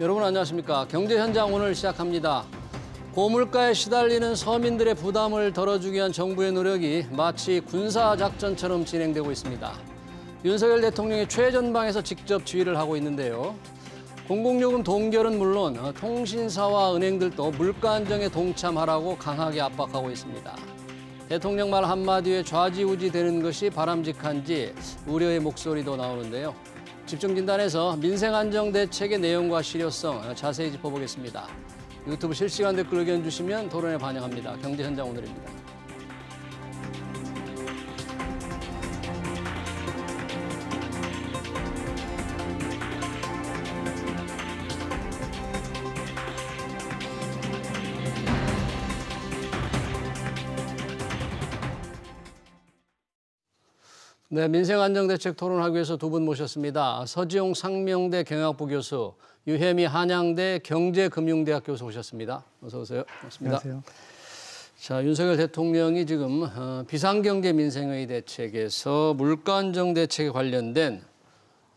여러분 안녕하십니까. 경제현장 오늘 시작합니다. 고물가에 시달리는 서민들의 부담을 덜어주기 위한 정부의 노력이 마치 군사작전처럼 진행되고 있습니다. 윤석열 대통령이 최전방에서 직접 지휘를 하고 있는데요. 공공요금 동결은 물론 통신사와 은행들도 물가 안정에 동참하라고 강하게 압박하고 있습니다. 대통령 말 한마디에 좌지우지 되는 것이 바람직한지 우려의 목소리도 나오는데요. 집중진단에서 민생안정대책의 내용과 실효성 자세히 짚어보겠습니다. 유튜브 실시간 댓글 의견 주시면 토론에 반영합니다. 경제현장 오늘입니다. 네, 민생안정대책 토론하기 위해서 두 분 모셨습니다. 서지용 상명대 경영학부 교수, 유혜미 한양대 경제금융대학 교수 오셨습니다. 어서 오세요. 반갑습니다. 안녕하세요. 자, 윤석열 대통령이 지금 비상경제 민생의 대책에서 물가 안정 대책에 관련된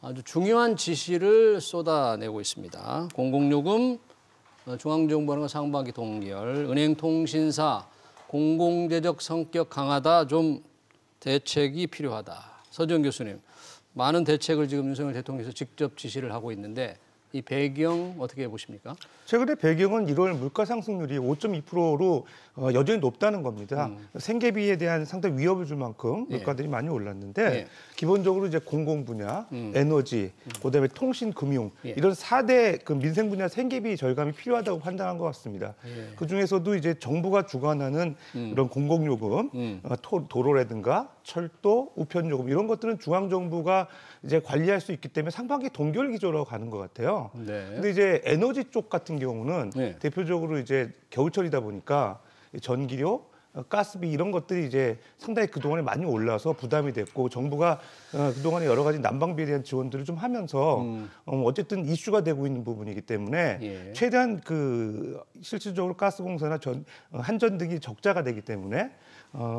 아주 중요한 지시를 쏟아내고 있습니다. 공공요금, 중앙정부와 상반기 동결, 은행통신사, 공공재적 성격 강화다 좀 대책이 필요하다. 서지용 교수님, 많은 대책을 지금 윤석열 대통령께서 직접 지시를 하고 있는데 이 배경 어떻게 보십니까? 최근에 배경은 1월 물가 상승률이 5.2%로 여전히 높다는 겁니다. 생계비에 대한 상당히 위협을 줄 만큼 물가들이 많이 올랐는데 기본적으로 이제 공공 분야, 에너지, 그다음에 통신, 금융 이런 4대 그 민생 분야 생계비 절감이 필요하다고 판단한 것 같습니다. 그 중에서도 이제 정부가 주관하는 이런 공공요금, 도로라든가 철도, 우편요금 이런 것들은 중앙 정부가 이제 관리할 수 있기 때문에 상반기 동결 기조로 가는 것 같아요. 근데 이제 에너지 쪽 같은 경우는 대표적으로 이제 겨울철이다 보니까 전기료, 가스비 이런 것들이 이제 상당히 그동안에 많이 올라서 부담이 됐고 정부가 그동안에 여러 가지 난방비에 대한 지원들을 좀 하면서 어쨌든 이슈가 되고 있는 부분이기 때문에 최대한 그 실질적으로 가스공사나 한전 등이 적자가 되기 때문에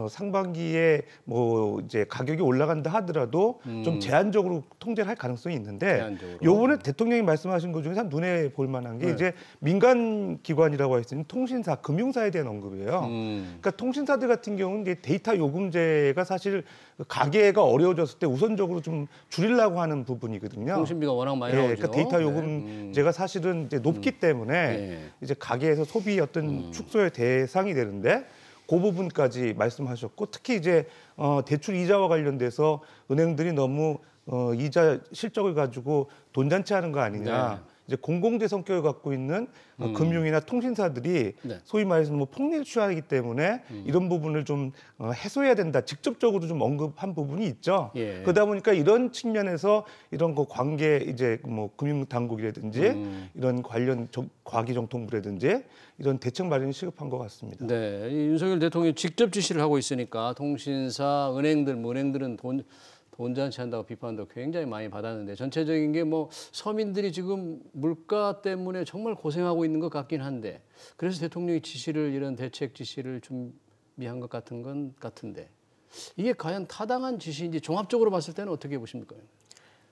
상반기에 뭐 이제 가격이 올라간다 하더라도 좀 제한적으로 통제를 할 가능성이 있는데 요번에 대통령이 말씀하신 것 중에 참 눈에 볼 만한 게 이제 민간 기관이라고 했으니 통신사, 금융사에 대한 언급이에요. 그러니까 통신사들 같은 경우는 이제 데이터 요금제가 사실 가계가 어려워졌을 때 우선적으로 좀 줄이려고 하는 부분이거든요. 통신비가 워낙 많이 나오죠. 그러니까 데이터 요금제가 사실은 이제 높기 때문에 이제 가계에서 소비 어떤 축소의 대상이 되는데 그 부분까지 말씀하셨고 특히 이제 대출 이자와 관련돼서 은행들이 너무 이자 실적을 가지고 돈잔치하는 거 아니냐. 이제 공공재 성격을 갖고 있는 금융이나 통신사들이 소위 말해서 뭐 폭리를 취하기 때문에 이런 부분을 좀 해소해야 된다. 직접적으로 좀 언급한 부분이 있죠. 그러다 보니까 이런 측면에서 이런 거 관계 이제 뭐 금융 당국이라든지 이런 관련 과기정통부라든지 이런 대책 마련이 시급한 것 같습니다. 네, 이 윤석열 대통령이 직접 지시를 하고 있으니까 통신사, 은행들, 뭐 은행들은 돈잔치 한다고 비판도 굉장히 많이 받았는데 전체적인 게 뭐 서민들이 지금 물가 때문에 정말 고생하고 있는 것 같긴 한데 그래서 대통령이 지시를 이런 대책 지시를 준비한 것 같은데 이게 과연 타당한 지시인지 종합적으로 봤을 때는 어떻게 보십니까?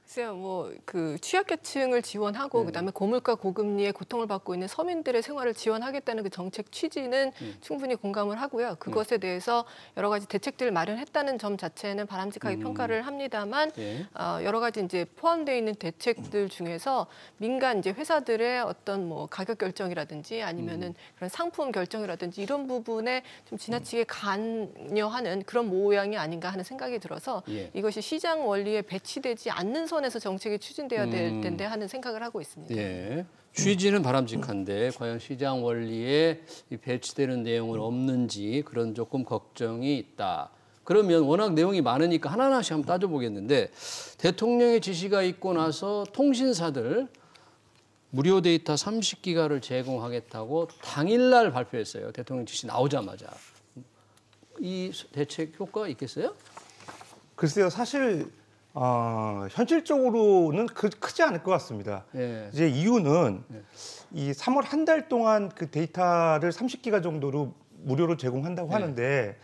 글쎄요, 뭐 그 취약계층을 지원하고 그다음에 고물가 고금리에 고통을 받고 있는 서민들의 생활을 지원하겠다는 그 정책 취지는 충분히 공감을 하고요. 그것에 대해서 여러 가지 대책들을 마련했다는 점 자체는 바람직하게 평가를 합니다만 여러 가지 이제 포함되어 있는 대책들 중에서 민간 이제 회사들의 어떤 뭐 가격 결정이라든지 아니면은 그런 상품 결정이라든지 이런 부분에 좀 지나치게 관여하는 그런 모양이 아닌가 하는 생각이 들어서 이것이 시장 원리에 배치되지 않는 선에서 정책이 추진돼야 될 텐데 하는 생각을 하고 있습니다. 취지는 바람직한데 과연 시장 원리에 배치되는 내용은 없는지 그런 조금 걱정이 있다. 그러면 워낙 내용이 많으니까 하나하나씩 한번 따져보겠는데 대통령의 지시가 있고 나서 통신사들 무료 데이터 30기가를 제공하겠다고 당일날 발표했어요. 대통령 지시 나오자마자. 이 대책 효과가 있겠어요? 글쎄요. 사실 현실적으로는 크지 않을 것 같습니다. 이제 이유는 이 3월 한 달 동안 그 데이터를 30기가 정도로 무료로 제공한다고 하는데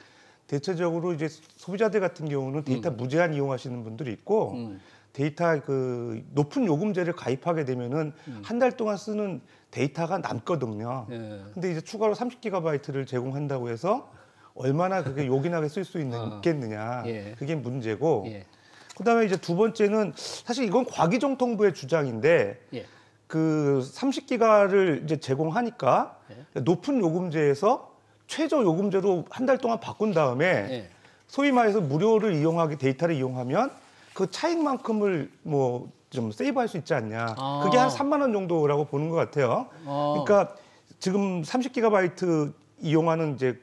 대체적으로 이제 소비자들 같은 경우는 데이터 무제한 이용하시는 분들이 있고 데이터 그 높은 요금제를 가입하게 되면은 한 달 동안 쓰는 데이터가 남거든요. 예. 근데 이제 추가로 30GB를 제공한다고 해서 얼마나 그게 요긴하게 쓸 수 있겠느냐. 예. 그게 문제고. 예. 그다음에 이제 두 번째는 사실 이건 과기정통부의 주장인데 예. 그 30기가를 이제 제공하니까 높은 요금제에서 최저 요금제로 한 달 동안 바꾼 다음에 예. 소위 말해서 무료를 이용하게 데이터를 이용하면 그 차익만큼을 뭐 좀 세이브할 수 있지 않냐. 아. 그게 한 3만 원 정도라고 보는 것 같아요. 그러니까 지금 30기가바이트 이용하는 이제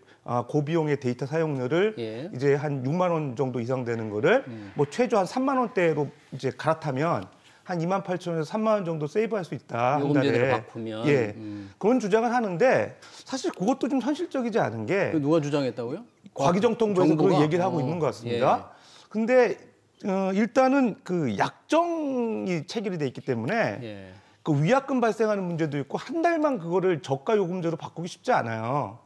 고비용의 데이터 사용료를 예. 이제 한 6만 원 정도 이상 되는 거를 뭐 최저 한 3만 원대로 이제 갈아타면 한 2만 8천원에서 3만 원 정도 세이브할 수 있다. 한 요금제를 달에. 바꾸면. 예. 그런 주장을 하는데 사실 그것도 좀 현실적이지 않은 게 누가 주장했다고요? 과기정통부에서 정부가? 그런 얘기를 하고 있는 것 같습니다. 근데 일단은 그 약정이 체결이 돼 있기 때문에 예. 그 위약금 발생하는 문제도 있고 한 달만 그거를 저가 요금제로 바꾸기 쉽지 않아요.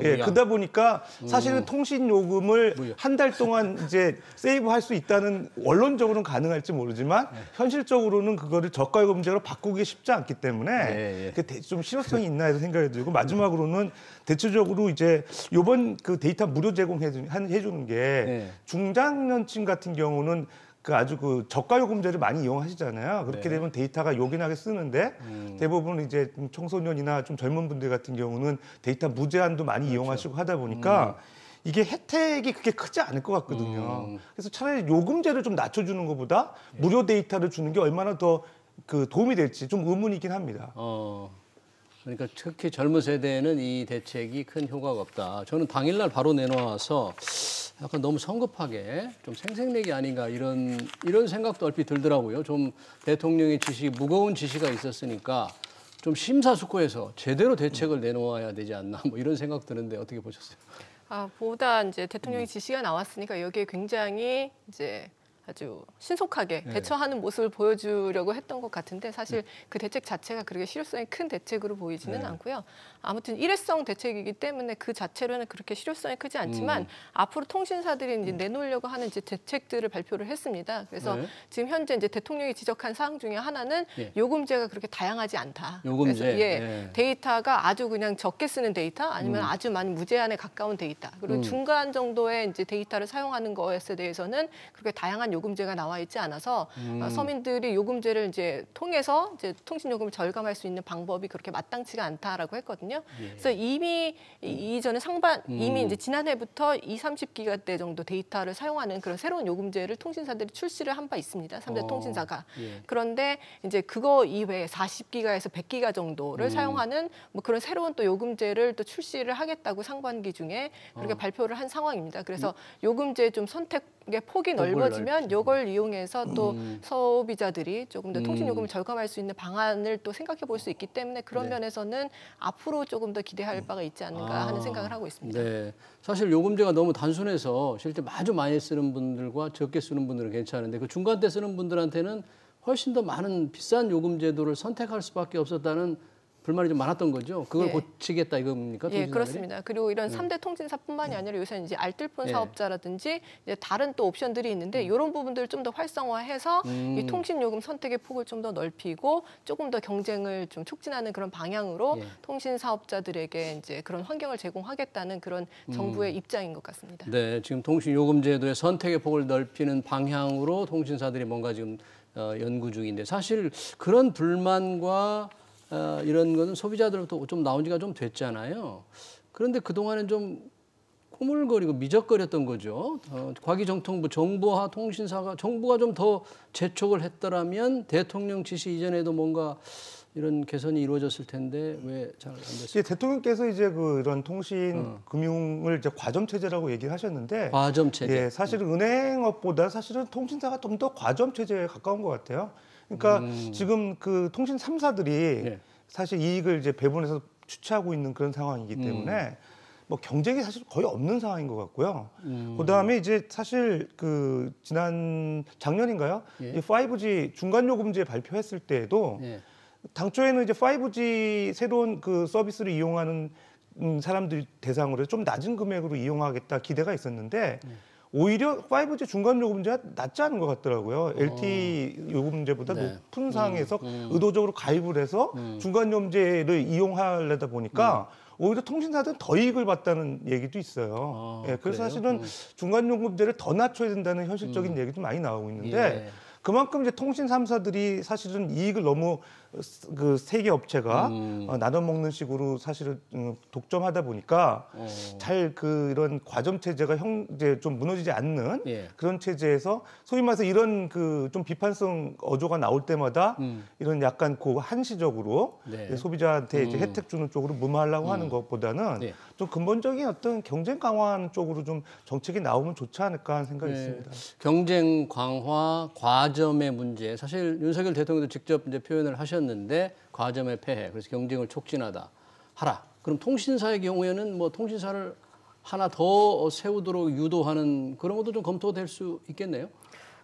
예, 그러다 보니까 사실은 통신 요금을 한 달 동안 이제 세이브할 수 있다는 원론적으로는 가능할지 모르지만 현실적으로는 그거를 저가 요금제로 바꾸기 쉽지 않기 때문에 그게 좀 실효성이 있나 해서 생각이 들고 마지막으로는 대체적으로 이제 요번 그 데이터 무료 제공해 주는 게 중장년층 같은 경우는 그 아주 그 저가 요금제를 많이 이용하시잖아요. 그렇게 되면 데이터가 요긴하게 쓰는데 대부분 이제 청소년이나 좀 젊은 분들 같은 경우는 데이터 무제한도 많이 이용하시고 하다 보니까 이게 혜택이 그렇게 크지 않을 것 같거든요. 그래서 차라리 요금제를 좀 낮춰주는 것보다 무료 데이터를 주는 게 얼마나 더 그 도움이 될지 좀 의문이긴 합니다. 그러니까 특히 젊은 세대에는 이 대책이 큰 효과가 없다. 저는 당일날 바로 내놓아서 약간 너무 성급하게 좀 생색내기 아닌가 이런 생각도 얼핏 들더라고요. 좀 대통령의 지시, 무거운 지시가 있었으니까 좀 심사숙고해서 제대로 대책을 내놓아야 되지 않나 뭐 이런 생각 드는데 어떻게 보셨어요? 보다 이제 대통령의 지시가 나왔으니까 여기에 굉장히 이제 아주 신속하게 대처하는 모습을 보여주려고 했던 것 같은데 사실 그 대책 자체가 그렇게 실효성이 큰 대책으로 보이지는 않고요. 아무튼 일회성 대책이기 때문에 그 자체로는 그렇게 실효성이 크지 않지만 앞으로 통신사들이 이제 내놓으려고 하는 이제 대책들을 발표를 했습니다. 그래서 지금 현재 이제 대통령이 지적한 사항 중에 하나는 요금제가 그렇게 다양하지 않다. 요금제. 그래서 데이터가 아주 그냥 적게 쓰는 데이터 아니면 아주 많이 무제한에 가까운 데이터 그리고 중간 정도의 이제 데이터를 사용하는 것에 대해서는 그렇게 다양한 요금제가 나와 있지 않아서 서민들이 요금제를 이제 통해서 이제 통신 요금을 절감할 수 있는 방법이 그렇게 마땅치가 않다라고 했거든요. 그래서 이미 이전에 이미 이제 지난해부터 30기가대 정도 데이터를 사용하는 그런 새로운 요금제를 통신사들이 출시를 한 바 있습니다. 3대 통신사가. 그런데 이제 그거 이외에 40기가에서 100기가 정도를 사용하는 뭐 그런 새로운 또 요금제를 또 출시를 하겠다고 상반기 중에 그렇게 발표를 한 상황입니다. 그래서 요금제 좀 선택의 폭이 넓어지면 이걸 이용해서 또 소비자들이 조금 더 통신 요금을 절감할 수 있는 방안을 또 생각해 볼 수 있기 때문에 그런 면에서는 앞으로 조금 더 기대할 바가 있지 않는가 하는 생각을 하고 있습니다. 네, 사실 요금제가 너무 단순해서 실제 아주 많이 쓰는 분들과 적게 쓰는 분들은 괜찮은데 그 중간대 쓰는 분들한테는 훨씬 더 많은 비싼 요금 제도를 선택할 수밖에 없었다는 불만이 좀 많았던 거죠. 그걸 고치겠다 이겁니까? 예, 그렇습니다. 그리고 이런 3대 통신사뿐만이 아니라 요새 이제 알뜰폰 사업자라든지 이제 다른 또 옵션들이 있는데 이런 부분들을 좀 더 활성화해서 이 통신 요금 선택의 폭을 좀 더 넓히고 조금 더 경쟁을 좀 촉진하는 그런 방향으로 통신 사업자들에게 이제 그런 환경을 제공하겠다는 그런 정부의 입장인 것 같습니다. 네, 지금 통신 요금 제도의 선택의 폭을 넓히는 방향으로 통신사들이 뭔가 지금 연구 중인데 사실 그런 불만과 이런 거는 소비자들로부터 좀 나온 지가 좀 됐잖아요. 그런데 그동안은 좀 꾸물거리고 미적거렸던 거죠. 과기정통부, 정부와 통신사가 정부가 좀 더 재촉을 했더라면 대통령 지시 이전에도 뭔가 이런 개선이 이루어졌을 텐데 왜 잘 안 됐어요? 대통령께서 이제 이런 통신 금융을 이제 과점 체제라고 얘기를 하셨는데 과점 체제. 예, 사실은 은행업보다 사실은 통신사가 좀 더 과점 체제에 가까운 것 같아요. 그러니까 지금 그 통신 3사들이 사실 이익을 이제 배분해서 취하고 있는 그런 상황이기 때문에 뭐 경쟁이 사실 거의 없는 상황인 것 같고요. 그다음에 이제 사실 그 작년인가요? 이 5G 중간 요금제 발표했을 때에도 당초에는 이제 5G 새로운 그 서비스를 이용하는 사람들 대상으로 좀 낮은 금액으로 이용하겠다 기대가 있었는데 오히려 5G 중간 요금제가 낫지 않은 것 같더라고요. LTE 요금제보다 네. 높은 상황에서 의도적으로 가입을 해서 중간 요금제를 이용하려다 보니까 오히려 통신사들은 더 이익을 봤다는 얘기도 있어요. 예, 그래서 그래요? 사실은 중간 요금제를 더 낮춰야 된다는 현실적인 얘기도 많이 나오고 있는데 예. 그만큼 이제 통신 3사들이 사실은 이익을 너무 그 세계 업체가 나눠 먹는 식으로 사실은 독점하다 보니까 잘 이런 과점 체제가 이제 좀 무너지지 않는 예. 그런 체제에서 소위 말해서 이런 그 좀 비판성 어조가 나올 때마다 이런 약간 한시적으로 네. 소비자한테 이제 혜택 주는 쪽으로 무마하려고 하는 것보다는 네. 좀 근본적인 어떤 경쟁 강화하는 쪽으로 좀 정책이 나오면 좋지 않을까 하는 생각이 있습니다. 경쟁 강화, 과점의 문제. 사실 윤석열 대통령도 직접 이제 표현을 하셨는데 과점의 폐해. 그래서 경쟁을 촉진하다. 하라. 그럼 통신사의 경우에는 뭐 통신사를 하나 더 세우도록 유도하는 그런 것도 좀 검토될 수 있겠네요.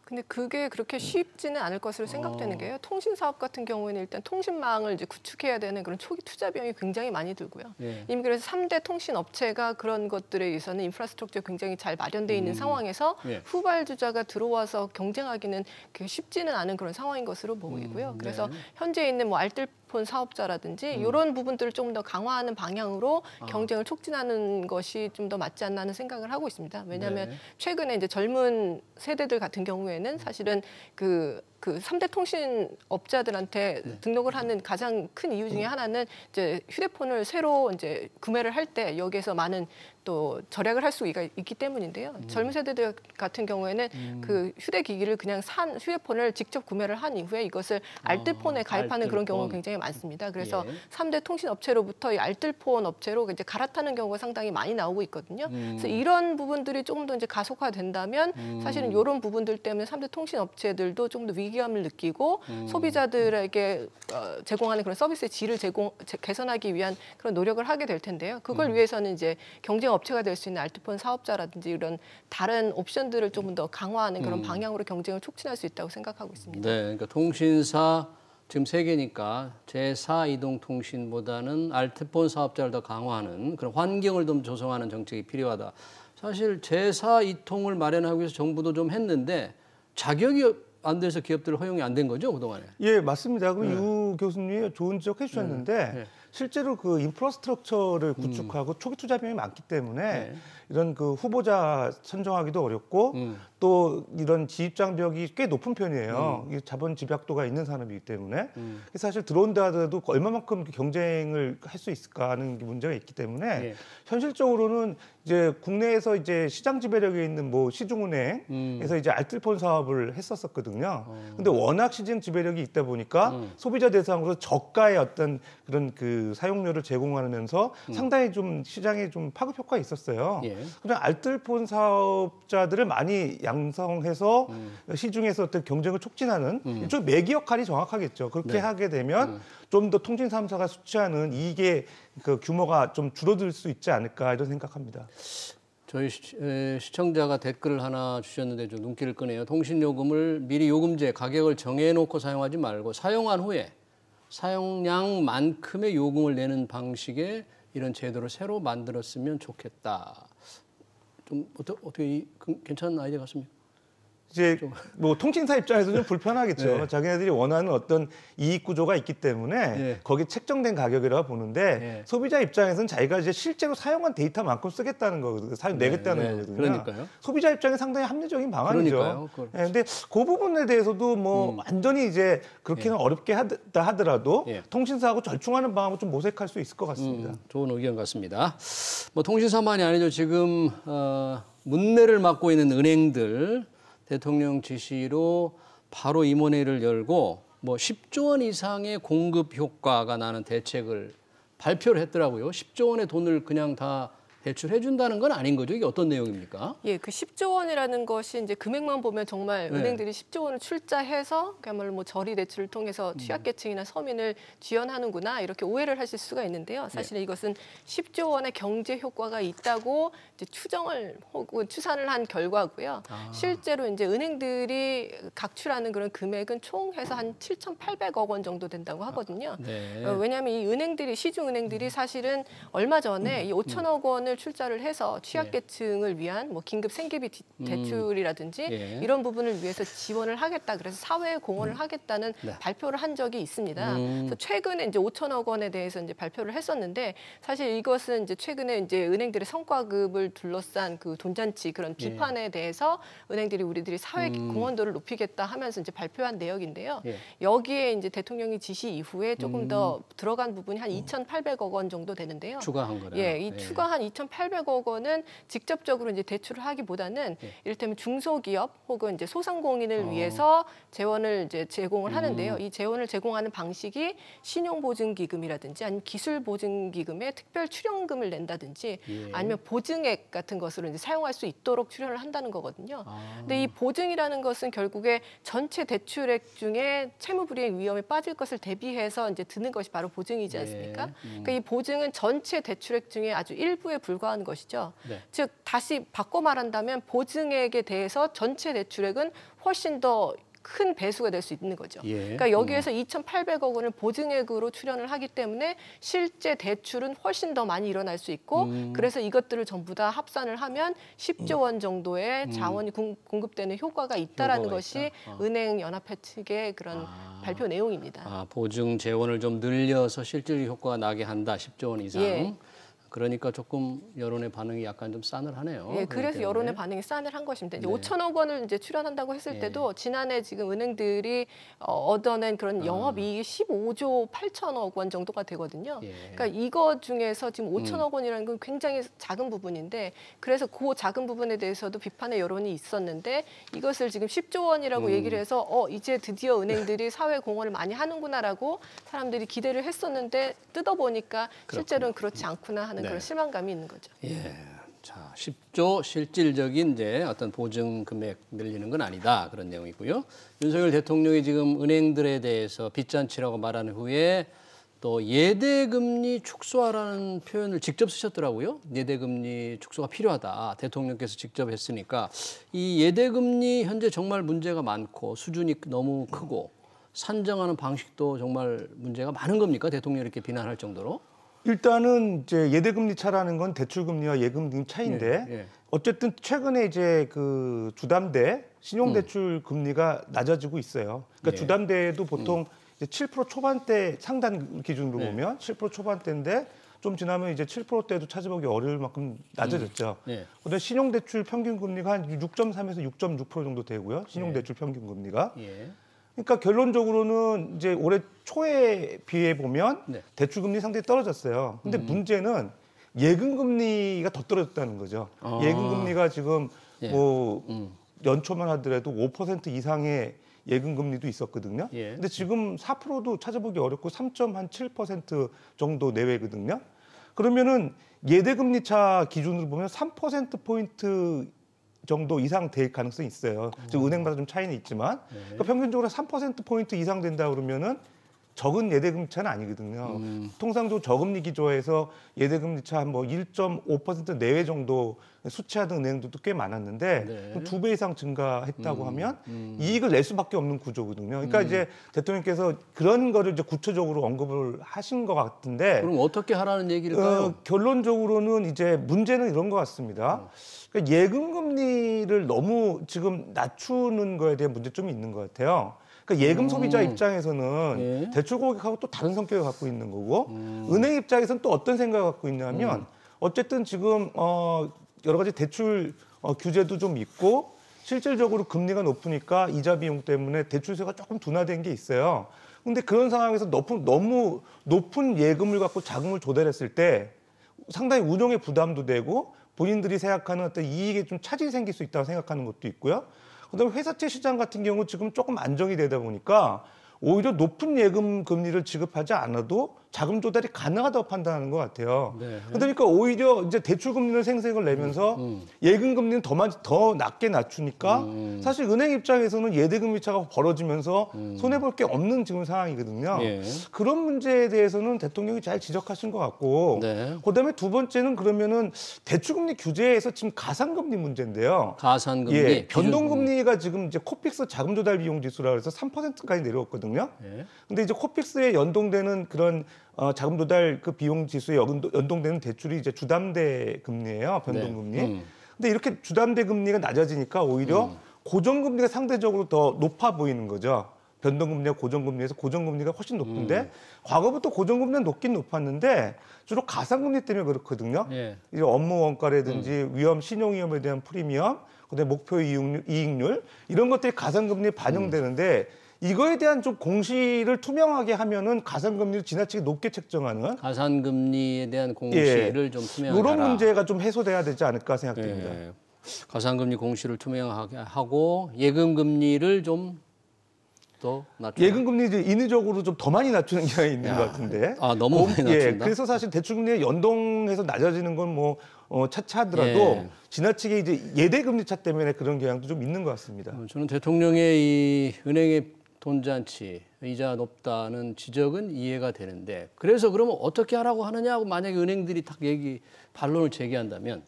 근데 그게 그렇게 쉽지는 않을 것으로 생각되는 게요. 통신 사업 같은 경우에는 일단 통신망을 이제 구축해야 되는 그런 초기 투자 비용이 굉장히 많이 들고요. 예. 이미 그래서 3대 통신 업체가 그런 것들에 의해서는 인프라스트럭처가 굉장히 잘 마련돼 있는 상황에서 예. 후발주자가 들어와서 경쟁하기는 그게 쉽지는 않은 그런 상황인 것으로 보이고요. 그래서 현재 있는 뭐 알뜰폰 사업자라든지 이런 부분들을 좀 더 강화하는 방향으로 경쟁을 촉진하는 것이 좀 더 맞지 않나 하는 생각을 하고 있습니다. 왜냐하면 네. 최근에 이제 젊은 세대들 같은 경우에는 사실은 그 3대 통신 업자들한테 등록을 하는 가장 큰 이유 중에 하나는 이제 휴대폰을 새로 이제 구매를 할 때 여기에서 많은 또 절약을 할 수가 있기 때문인데요. 젊은 세대들 같은 경우에는 그 휴대기기를 그냥 산 휴대폰을 직접 구매를 한 이후에 이것을 알뜰폰에 가입하는 그런 경우가 굉장히 많습니다. 그래서 예. 3대 통신 업체로부터 이 알뜰폰 업체로 이제 갈아타는 경우가 상당히 많이 나오고 있거든요. 그래서 이런 부분들이 조금 더 이제 가속화된다면 사실은 이런 부분들 때문에 3대 통신 업체들도 조금 더 위기감을 느끼고 소비자들에게 제공하는 그런 서비스의 질을 개선하기 위한 그런 노력을 하게 될 텐데요. 그걸 위해서는 이제 경쟁 업체가 될 수 있는 알뜰폰 사업자라든지 이런 다른 옵션들을 조금 더 강화하는 그런 방향으로 경쟁을 촉진할 수 있다고 생각하고 있습니다. 네, 그러니까 통신사 지금 세 개니까 제4 이동통신보다는 알뜰폰 사업자를 더 강화하는 그런 환경을 좀 조성하는 정책이 필요하다. 사실 제4 이통을 마련하기 위해서 정부도 좀 했는데 자격이 안 돼서 기업들 허용이 안 된 거죠, 그동안에? 예, 맞습니다. 그럼 유 교수님이 좋은 지적해 주셨는데 실제로 그 인프라스트럭처를 구축하고 초기 투자 비용이 많기 때문에 이런 그 후보자 선정하기도 어렵고 또 이런 지입 장벽이 꽤 높은 편이에요. 이 자본 집약도가 있는 산업이기 때문에 사실 들어온다 하더라도 얼마만큼 경쟁을 할 수 있을까 하는 문제가 있기 때문에 현실적으로는 이제 국내에서 이제 시장 지배력이 있는 뭐 시중은행에서 이제 알뜰폰 사업을 했었거든요. 근데 워낙 시장 지배력이 있다 보니까 소비자 대상으로 저가의 어떤 그런 그 사용료를 제공하면서 상당히 좀 시장에 좀 파급 효과가 있었어요. 그냥 알뜰폰 사업자들을 많이 양성해서 시중에서 어떤 경쟁을 촉진하는 이쪽 매기 역할이 정확하겠죠. 그렇게 하게 되면 좀 더 통신 3사가 수취하는 이익의 그 규모가 좀 줄어들 수 있지 않을까 이런 생각합니다. 저희 시청자가 댓글을 하나 주셨는데 좀 눈길을 끄네요. 통신요금을 미리 요금제 가격을 정해놓고 사용하지 말고 사용한 후에 사용량만큼의 요금을 내는 방식의 이런 제도를 새로 만들었으면 좋겠다. 좀 어떻게 괜찮은 아이디어 같습니까? 이제 뭐 통신사 입장에서 좀 불편하겠죠. 자기네들이 원하는 어떤 이익 구조가 있기 때문에 거기 책정된 가격이라고 보는데 소비자 입장에서는 자기가 이제 실제로 사용한 데이터만큼 쓰겠다는 거거든요. 내겠다는 거거든요. 그러니까요. 소비자 입장에 상당히 합리적인 방안이죠. 그런데 그 부분에 대해서도 뭐 완전히 이제 그렇게는 어렵게 하더라도 통신사하고 절충하는 방법을 좀 모색할 수 있을 것 같습니다. 좋은 의견 같습니다. 뭐 통신사만이 아니죠. 지금 문매를 맡고 있는 은행들 대통령 지시로 바로 임원회를 열고 뭐 10조 원 이상의 공급 효과가 나는 대책을 발표를 했더라고요. 10조 원의 돈을 그냥 다 대출해 준다는 건 아닌 거죠. 이게 어떤 내용입니까? 예, 그 10조 원이라는 것이 이제 금액만 보면 정말 은행들이 10조 원을 출자해서 그야말로 뭐 저리 대출을 통해서 취약계층이나 서민을 지원하는구나 이렇게 오해를 하실 수가 있는데요. 사실 이것은 10조 원의 경제 효과가 있다고 이제 추정을 혹은 추산을 한 결과고요. 실제로 이제 은행들이 각출하는 그런 금액은 총 해서 한 7,800억 원 정도 된다고 하거든요. 왜냐하면 이 은행들이 시중 은행들이 사실은 얼마 전에 이 5천억 원을 원을 출자를 해서 취약계층을 위한 뭐 긴급 생계비 대출이라든지 이런 부분을 위해서 지원을 하겠다. 그래서 사회에 공헌을 하겠다는 발표를 한 적이 있습니다. 그래서 최근에 이제 5천억 원에 대해서 이제 발표를 했었는데 사실 이것은 이제 최근에 이제 은행들의 성과급을 둘러싼 그 돈잔치 그런 비판에 대해서 은행들이 우리들이 사회 공헌도를 높이겠다 하면서 이제 발표한 내역인데요. 여기에 이제 대통령이 지시 이후에 조금 더 들어간 부분이 한 2,800억 원 정도 되는데요. 추가한 거라. 이 추가한 2,800억 원은 직접적으로 이제 대출을 하기보다는 이를테면 중소기업 혹은 이제 소상공인을 위해서 재원을 이제 제공을 하는데요. 이 재원을 제공하는 방식이 신용보증기금이라든지 아니면 기술보증기금에 특별 출연금을 낸다든지 아니면 보증액 같은 것으로 이제 사용할 수 있도록 출연을 한다는 거거든요. 근데 이 보증이라는 것은 결국에 전체 대출액 중에 채무불이행 위험에 빠질 것을 대비해서 이제 드는 것이 바로 보증이지 않습니까? 그러니까 이 보증은 전체 대출액 중에 아주 일부에 불과한 것이죠. 즉 다시 바꿔 말한다면 보증액에 대해서 전체 대출액은 훨씬 더 큰 배수가 될 수 있는 거죠. 그러니까 여기에서 2,800억 원을 보증액으로 출연을 하기 때문에 실제 대출은 훨씬 더 많이 일어날 수 있고 그래서 이것들을 전부 다 합산을 하면 10조 원 정도의 자원이 공급되는 효과가 있다라는 것이 은행연합회 측의 그런 발표 내용입니다. 보증 재원을 좀 늘려서 실질 효과가 나게 한다. 10조 원 이상. 그러니까 조금 여론의 반응이 약간 좀 싸늘하네요. 그래서 여론의 반응이 싸늘한 것입니다. 이제 5천억 원을 이제 출연한다고 했을 때도 지난해 지금 은행들이 얻어낸 그런 영업이익이 15조 8천억 원 정도가 되거든요. 그러니까 이거 중에서 지금 5천억 원이라는 건 굉장히 작은 부분인데 그래서 그 작은 부분에 대해서도 비판의 여론이 있었는데 이것을 지금 10조 원이라고 얘기를 해서 이제 드디어 은행들이 사회 공헌을 많이 하는구나라고 사람들이 기대를 했었는데 뜯어보니까 실제로는 그렇지 않구나 하는 그런 실망감이 있는 거죠. 자, 10조 실질적인 이제 어떤 보증 금액 늘리는 건 아니다. 그런 내용이고요. 윤석열 대통령이 지금 은행들에 대해서 빚잔치라고 말한 후에 또 예대금리 축소하라는 표현을 직접 쓰셨더라고요. 예대금리 축소가 필요하다. 대통령께서 직접 했으니까 이 예대금리 현재 정말 문제가 많고 수준이 너무 크고 산정하는 방식도 정말 문제가 많은 겁니까? 대통령이 이렇게 비난할 정도로? 일단은 이제 예대금리 차라는 건 대출금리와 예금금리 차이인데 어쨌든 최근에 이제 그 주담대 신용대출 금리가 낮아지고 있어요. 그러니까 주담대도 보통 이제 7% 초반대 상단 기준으로 보면 7% 초반대인데 좀 지나면 이제 7%대도 찾아보기 어려울 만큼 낮아졌죠. 그런데 신용대출 평균금리가 한 6.3에서 6.6% 정도 되고요. 신용대출 평균금리가. 그러니까 결론적으로는 이제 올해 초에 비해 보면 대출금리 상당히 떨어졌어요. 근데 문제는 예금금리가 더 떨어졌다는 거죠. 예금금리가 지금 뭐 연초만 하더라도 5% 이상의 예금금리도 있었거든요. 근데 지금 4%도 찾아보기 어렵고 3.7% 정도 내외거든요. 그러면은 예대금리 차 기준으로 보면 3%포인트 정도 이상 될 가능성이 있어요. 즉 은행마다 좀 차이는 있지만 그러니까 평균적으로 3%포인트 이상 된다 그러면은 적은 예대금리 차는 아니거든요. 통상적으로 저금리 기조에서 예대금리 차 뭐 1.5% 내외 정도 수치하던 은행들도 꽤 많았는데 2배 이상 증가했다고 하면 이익을 낼 수밖에 없는 구조거든요. 그러니까 이제 대통령께서 그런 거를 이제 구체적으로 언급을 하신 것 같은데 그럼 어떻게 하라는 얘기일까요? 결론적으로는 이제 문제는 이런 것 같습니다. 그러니까 예금금리를 너무 지금 낮추는 거에 대한 문제점이 있는 것 같아요. 그러니까 예금 소비자 입장에서는 대출 고객하고 또 다른 성격을 갖고 있는 거고 은행 입장에서는 또 어떤 생각을 갖고 있냐면 어쨌든 지금 여러 가지 대출 규제도 좀 있고 실질적으로 금리가 높으니까 이자 비용 때문에 대출세가 조금 둔화된 게 있어요. 근데 그런 상황에서 너무 높은 예금을 갖고 자금을 조달했을 때 상당히 운용에 부담도 되고 본인들이 생각하는 어떤 이익에 좀 차질이 생길 수 있다고 생각하는 것도 있고요. 그다음에 회사채 시장 같은 경우 지금 조금 안정이 되다 보니까 오히려 높은 예금 금리를 지급하지 않아도 자금 조달이 가능하다고 판단하는 것 같아요. 그러니까 오히려 이제 대출 금리를 생색을 내면서 예금 금리는 더 낮게 낮추니까 사실 은행 입장에서는 예대금리 차가 벌어지면서 손해 볼 게 없는 지금 상황이거든요. 그런 문제에 대해서는 대통령이 잘 지적하신 것 같고, 그다음에 두 번째는 그러면은 대출 금리 규제에서 지금 가산금리 문제인데요. 가산금리, 변동금리가 지금 이제 코픽스 자금 조달 비용 지수라 그래서 3%까지 내려왔거든요. 근데 이제 코픽스에 연동되는 그런 자금 조달 그 비용 지수에 연동되는 대출이 이제 주담대 금리예요. 변동금리. 네. 근데 이렇게 주담대 금리가 낮아지니까 오히려 고정금리가 상대적으로 더 높아 보이는 거죠. 변동금리와 고정금리에서 고정금리가 훨씬 높은데 과거부터 고정금리는 높긴 높았는데 주로 가상금리 때문에 그렇거든요. 예. 이제 업무 원가라든지 신용위험에 대한 프리미엄, 그다음에 목표 이익률 이런 것들이 가상금리에 반영되는데 이거에 대한 좀 공시를 투명하게 하면은 가상금리를 지나치게 높게 책정하는 가산금리에 대한 공시를 좀 투명하게 이런 하라. 문제가 좀 해소돼야 되지 않을까 생각됩니다. 예. 가산금리 공시를 투명하게 하고 예금금리를 좀 더 낮추라. 예금금리 이제 인위적으로 좀 더 많이 낮추는 경향이 있는 것 같은데. 너무 많이 낮춘다. 그래서 사실 대출금리가 연동해서 낮아지는 건 뭐 차차하더라도 지나치게 이제 예대금리 차 때문에 그런 경향도 좀 있는 것 같습니다. 저는 대통령의 이 은행의 돈잔치 이자 높다는 지적은 이해가 되는데 그래서 그러면 어떻게 하라고 하느냐 하고 만약에 은행들이 딱 반론을 제기한다면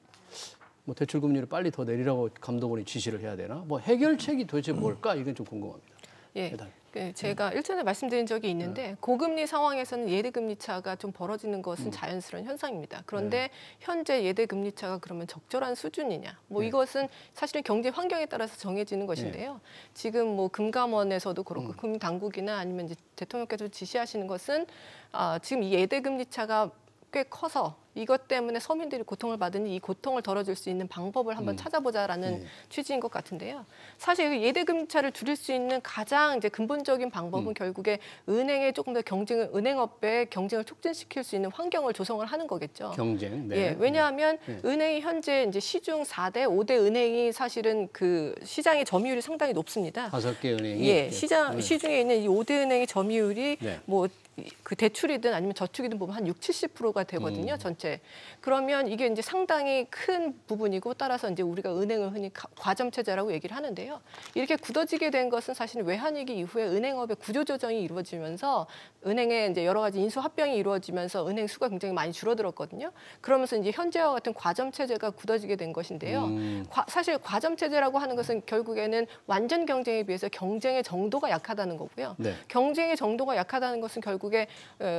뭐 대출금리를 빨리 더 내리라고 감독원이 지시를 해야 되나? 뭐 해결책이 도대체 뭘까? 이건 좀 궁금합니다. 예. 제가 일전에 말씀드린 적이 있는데 고금리 상황에서는 예대금리 차가 좀 벌어지는 것은 자연스러운 현상입니다. 그런데 현재 예대금리 차가 그러면 적절한 수준이냐? 뭐 이것은 사실은 경제 환경에 따라서 정해지는 것인데요. 지금 뭐 금감원에서도 그렇고 금당국이나 아니면 이제 대통령께서 지시하시는 것은 지금 이 예대금리 차가 꽤 커서 이것 때문에 서민들이 고통을 받으니 이 고통을 덜어줄 수 있는 방법을 한번 찾아보자라는 취지인 것 같은데요. 사실 예대금리차를 줄일 수 있는 가장 이제 근본적인 방법은 결국에 은행에 조금 더 은행업의 경쟁을 촉진시킬 수 있는 환경을 조성을 하는 거겠죠. 경쟁. 네. 예, 왜냐하면 은행이 현재 이제 시중 4대, 5대 은행이 사실은 그 시장의 점유율이 상당히 높습니다. 5개 은행이. 예, 시중에 있는 이 5대 은행의 점유율이 뭐 그 대출이든 아니면 저축이든 보면 한 60~70%가 되거든요, 전체. 그러면 이게 이제 상당히 큰 부분이고 따라서 이제 우리가 은행을 흔히 과점 체제라고 얘기를 하는데요. 이렇게 굳어지게 된 것은 사실 외환위기 이후에 은행업의 구조조정이 이루어지면서 은행의 이제 여러 가지 인수 합병이 이루어지면서 은행 수가 굉장히 많이 줄어들었거든요. 그러면서 이제 현재와 같은 과점 체제가 굳어지게 된 것인데요. 사실 과점 체제라고 하는 것은 결국에는 완전 경쟁에 비해서 경쟁의 정도가 약하다는 거고요. 네. 경쟁의 정도가 약하다는 것은 결국에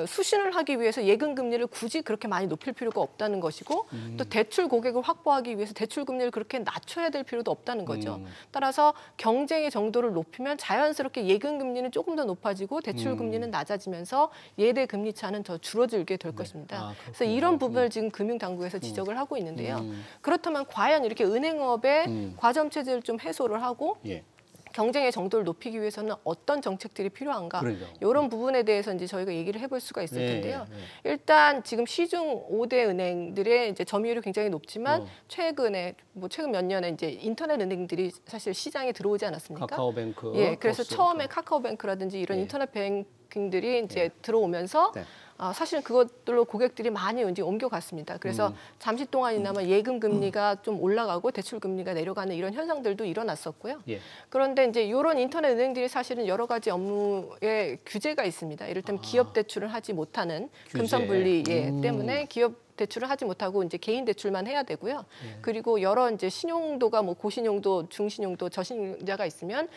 수신을 하기 위해서 예금 금리를 굳이 그렇게 많이 높일 필요가 없다는 것이고 또 대출 고객을 확보하기 위해서 대출 금리를 그렇게 낮춰야 될 필요도 없다는 거죠. 따라서 경쟁의 정도를 높이면 자연스럽게 예금 금리는 조금 더 높아지고 대출 금리는 낮아지면서 예대 금리 차는 더 줄어들게 될 것입니다. 그래서 이런 부분을 지금 금융당국에서 지적을 하고 있는데요. 그렇다면 과연 이렇게 은행업의 과점 체제를 좀 해소를 하고 경쟁의 정도를 높이기 위해서는 어떤 정책들이 필요한가? 그러니까. 이런 부분에 대해서 이제 저희가 얘기를 해볼 수가 있을 텐데요. 일단 지금 시중 5대 은행들의 이제 점유율이 굉장히 높지만 최근 몇 년에 이제 인터넷 은행들이 사실 시장에 들어오지 않았습니까? 카카오뱅크. 예, 그래서 처음에 카카오뱅크라든지 이런 인터넷 뱅킹들이 이제 들어오면서 사실은 그것들로 고객들이 많이 이제 옮겨갔습니다. 그래서 잠시 동안이나마 예금 금리가 좀 올라가고 대출 금리가 내려가는 이런 현상들도 일어났었고요. 그런데 이제 이런 인터넷 은행들이 사실은 여러 가지 업무에 규제가 있습니다. 이를테면 기업 대출을 하지 못하는 금선분리 때문에 기업 대출을 하지 못하고 이제 개인 대출만 해야 되고요. 그리고 여러 이제 신용도가 뭐 고신용도, 중신용도, 저신용자가 있으면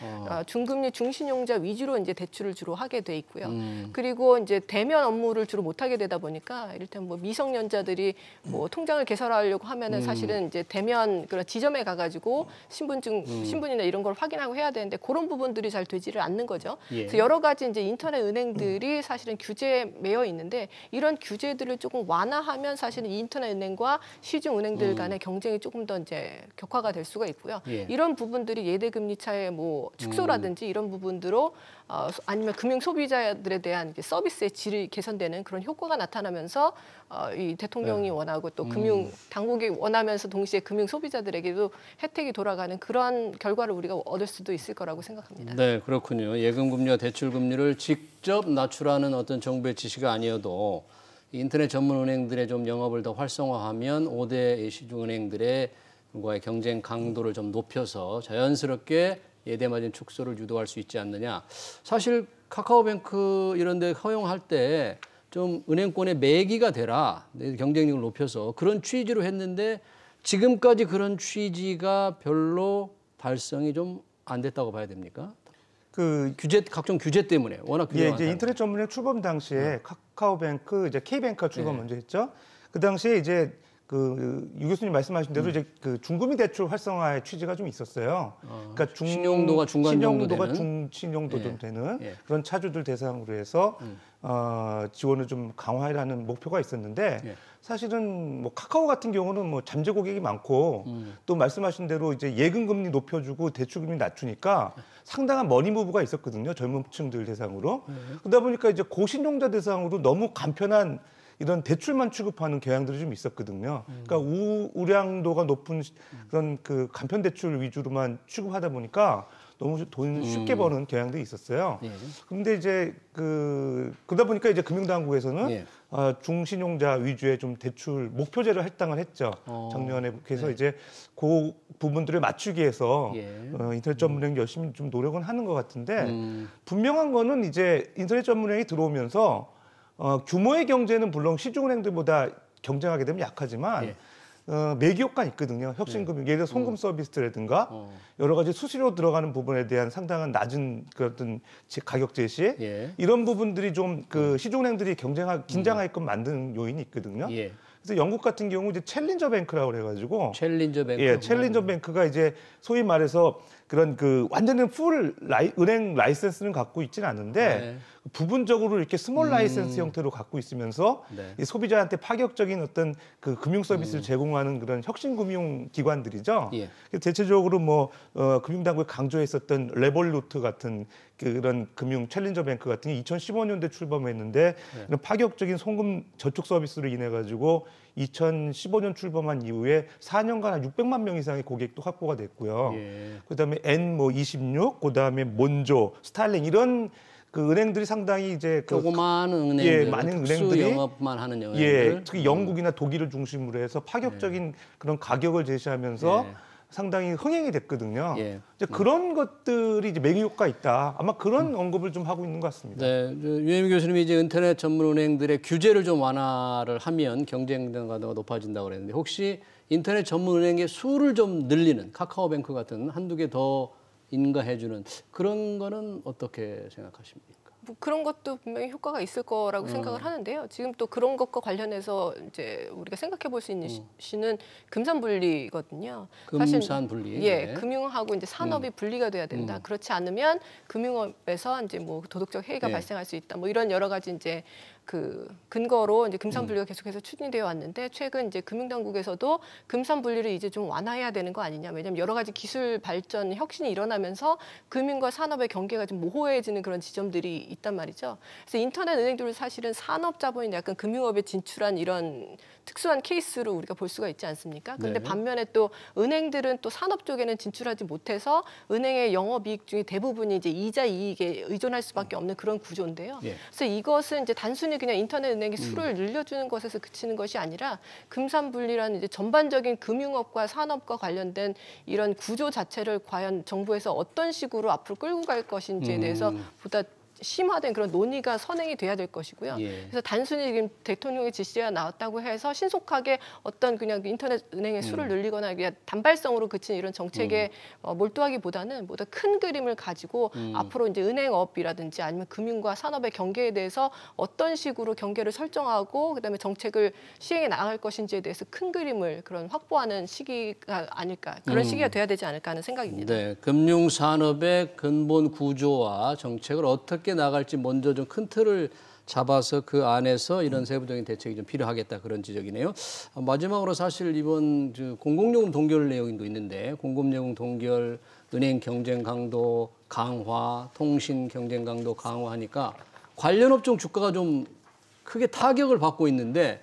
중금리 중신용자 위주로 이제 대출을 주로 하게 돼 있고요. 그리고 이제 대면 업무를 주로 못 하게 되다 보니까 이를테면 뭐 미성년자들이 뭐 통장을 개설하려고 하면은 사실은 이제 대면 그런 지점에 가가지고 신분이나 이런 걸 확인하고 해야 되는데 그런 부분들이 잘 되지를 않는 거죠. 그래서 여러 가지 이제 인터넷 은행들이 사실은 규제에 매여 있는데 이런 규제들을 조금 완화하면 사실은 인터넷 은행과 시중 은행들 간의 경쟁이 조금 더 이제 격화가 될 수가 있고요. 이런 부분들이 예대금리 차의 뭐 축소라든지 이런 부분들로 아니면 금융 소비자들에 대한 서비스의 질이 개선되는 그런 효과가 나타나면서 이 대통령이 원하고 또 금융 당국이 원하면서 동시에 금융 소비자들에게도 혜택이 돌아가는 그런 결과를 우리가 얻을 수도 있을 거라고 생각합니다. 네, 그렇군요. 예금 금리와 대출 금리를 직접 낮추라는 어떤 정부의 지시가 아니어도 인터넷 전문 은행들의 좀 영업을 더 활성화하면 5대 시중은행들의 과의 경쟁 강도를 좀 높여서 자연스럽게 예대마진 축소를 유도할 수 있지 않느냐. 사실 카카오뱅크 이런 데 허용할 때 좀 은행권의 매기가 되라. 경쟁력을 높여서 그런 취지로 했는데 지금까지 그런 취지가 별로 달성이 좀 안 됐다고 봐야 됩니까? 각종 규제 때문에 워낙 규제가 이제 인터넷 전문의 출범 당시에 카카오뱅크, 이제 K뱅크가 출범 네. 먼저 했죠. 그 당시에 이제 유 교수님 말씀하신 대로 이제 그 중금리 대출 활성화의 취지가 좀 있었어요. 그러니까 신용도가 중간 정도 되는 중신용도 좀 되는 예. 그런 차주들 대상으로 해서 지원을 좀 강화하라는 목표가 있었는데 예. 사실은 뭐 카카오 같은 경우는 뭐 잠재 고객이 많고 또 말씀하신 대로 이제 예금 금리 높여주고 대출 금리 낮추니까 상당한 머니 무브가 있었거든요. 젊은 층들 대상으로. 그러다 보니까 이제 고신용자 대상으로 너무 간편한 이런 대출만 취급하는 경향들이 좀 있었거든요. 그러니까 우량도가 높은 그런 그 간편 대출 위주로만 취급하다 보니까 너무 돈 쉽게 버는 경향들이 있었어요. 예. 그런데 이제 그러다 보니까 이제 금융당국에서는 예. 중신용자 위주의 좀 대출 목표제를 할당을 했죠. 작년에. 그래서 이제 그 부분들을 맞추기 위해서 예. 인터넷 전문은행 열심히 좀 노력은 하는 것 같은데 분명한 거는 이제 인터넷 전문은행이 들어오면서 규모의 경제는 물론 시중은행들보다 경쟁하게 되면 약하지만 예. 매기 효과는 있거든요. 혁신금융, 예를 들어 송금 서비스라든가 여러 가지 수수료 들어가는 부분에 대한 상당한 낮은 그런 가격 제시 예. 이런 부분들이 좀 그 시중은행들이 긴장하게끔 만드는 요인이 있거든요. 예. 그래서 영국 같은 경우 이제 챌린저 뱅크라고 그래가지고 챌린저 뱅크. 예, 챌린저 뱅크가 이제 소위 말해서 그런 완전히 풀 은행 라이센스는 갖고 있지는 않은데 네. 부분적으로 이렇게 스몰 라이센스 형태로 갖고 있으면서 네. 이 소비자한테 파격적인 어떤 그 금융 서비스를 제공하는 그런 혁신 금융 기관들이죠. 예. 대체적으로 뭐 금융당국이 강조했었던 레볼루트 같은 그런 금융 챌린저 뱅크 같은 게 2015년도에 출범했는데 이런 파격적인 송금 저축 서비스로 인해 가지고 2015년 출범한 이후에 4년간 한 600만 명 이상의 고객도 확보가 됐고요. 예. 그다음에 N26, 그다음에 몬조, 스타일링 이런 그 은행들이 상당히 이제 조그마한 은행들, 예, 많은 특수 은행들이 영업만 하는 영업들. 예, 특히 영국이나 독일을 중심으로 해서 파격적인 그런 가격을 제시하면서 예. 상당히 흥행이 됐거든요. 예. 이제 그런 것들이 이제 매기 효과 있다. 아마 그런 언급을 좀 하고 있는 것 같습니다. 네, 유혜미 교수님이 이제 인터넷 전문 은행들의 규제를 좀 완화를 하면 경쟁 가도가 높아진다고 그랬는데 혹시 인터넷 전문 은행의 수를 좀 늘리는 카카오뱅크 같은 한두 개 더 인가해주는 그런 거는 어떻게 생각하십니까? 뭐 그런 것도 분명히 효과가 있을 거라고 생각을 하는데요. 지금 또 그런 것과 관련해서 이제 우리가 생각해 볼 수 있는 시는 금산분리거든요. 금산분리. 예, 네. 금융하고 이제 산업이 분리가 돼야 된다. 그렇지 않으면 금융업에서 이제 뭐 도덕적 해이가 네. 발생할 수 있다. 뭐 이런 여러 가지 이제 그 근거로 이제 금산분리가 계속해서 추진되어 왔는데 최근 이제 금융당국에서도 금산분리를 이제 좀 완화해야 되는 거 아니냐. 왜냐하면 여러 가지 기술 발전, 혁신이 일어나면서 금융과 산업의 경계가 좀 모호해지는 그런 지점들이 있단 말이죠. 그래서 인터넷 은행들은 사실은 산업 자본이 약간 금융업에 진출한 이런 특수한 케이스로 우리가 볼 수가 있지 않습니까? 그런데 네. 반면에 또 은행들은 또 산업 쪽에는 진출하지 못해서 은행의 영업이익 중에 대부분이 이제 이자 이익에 의존할 수밖에 없는 그런 구조인데요. 예. 그래서 이것은 이제 단순히 그냥 인터넷 은행의 수를 늘려주는 것에서 그치는 것이 아니라 금산분리라는 이제 전반적인 금융업과 산업과 관련된 이런 구조 자체를 과연 정부에서 어떤 식으로 앞으로 끌고 갈 것인지에 대해서 보다 심화된 그런 논의가 선행이 돼야 될 것이고요. 예. 그래서 단순히 지금 대통령의 지시가 나왔다고 해서 신속하게 어떤 그냥 인터넷 은행의 수를 늘리거나 그냥 단발성으로 그친 이런 정책에 몰두하기보다는 보다 큰 그림을 가지고 앞으로 이제 은행업이라든지 아니면 금융과 산업의 경계에 대해서 어떤 식으로 경계를 설정하고 그다음에 정책을 시행해 나갈 것인지에 대해서 큰 그림을 그런 확보하는 시기가 아닐까 그런 시기가 돼야 되지 않을까 하는 생각입니다. 네, 금융 산업의 근본 구조와 정책을 어떻게 나갈지 먼저 좀 큰 틀을 잡아서 그 안에서 이런 세부적인 대책이 좀 필요하겠다 그런 지적이네요. 마지막으로 사실 이번 공공요금 동결 내용도 있는데 공공요금 동결, 은행 경쟁 강도 강화, 통신 경쟁 강도 강화하니까 관련 업종 주가가 좀 크게 타격을 받고 있는데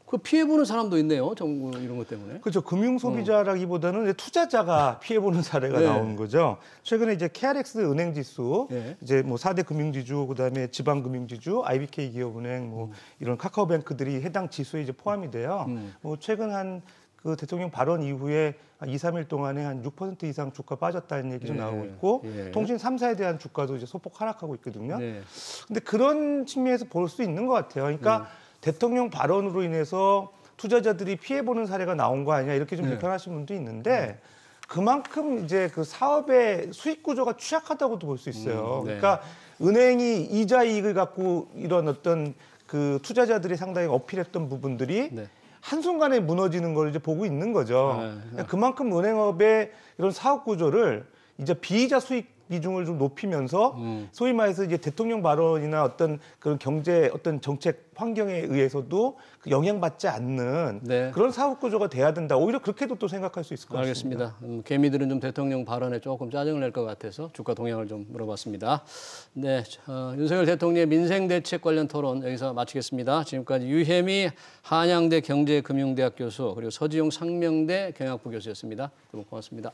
그 피해보는 사람도 있네요. 정부 이런 것 때문에. 그렇죠. 금융 소비자라기보다는 이제 투자자가 피해보는 사례가 네. 나오는 거죠. 최근에 이제 KRX 은행 지수, 네. 이제 뭐 4대 금융지주, 그다음에 지방금융지주, IBK 기업은행, 뭐 이런 카카오뱅크들이 해당 지수에 이제 포함이 돼요. 뭐 최근 한 그 대통령 발언 이후에 한 2, 3일 동안에 한 6% 이상 주가 빠졌다는 얘기도 나오고 있고 예. 통신 3사에 대한 주가도 이제 소폭 하락하고 있거든요. 네. 근데 그런 측면에서 볼 수 있는 것 같아요. 그러니까 대통령 발언으로 인해서 투자자들이 피해보는 사례가 나온 거 아니냐 이렇게 좀 비판하시는 분도 있는데 그만큼 이제 그 사업의 수익 구조가 취약하다고도 볼 수 있어요. 네. 그러니까 은행이 이자 이익을 갖고 이런 어떤 그 투자자들이 상당히 어필했던 부분들이 네. 한순간에 무너지는 걸 이제 보고 있는 거죠. 그만큼 은행업의 이런 사업 구조를 이제 비이자 수익 비중을 좀 높이면서 소위 말해서 이제 대통령 발언이나 어떤 그런 경제 어떤 정책 환경에 의해서도 그 영향받지 않는 네. 그런 사업 구조가 돼야 된다. 오히려 그렇게도 또 생각할 수 있을 것 같습니다. 알겠습니다. 개미들은 좀 대통령 발언에 조금 짜증을 낼 것 같아서 주가 동향을 좀 물어봤습니다. 네, 윤석열 대통령의 민생 대책 관련 토론 여기서 마치겠습니다. 지금까지 유혜미 한양대 경제금융대학 교수 그리고 서지용 상명대 경영학부 교수였습니다. 두 분 고맙습니다.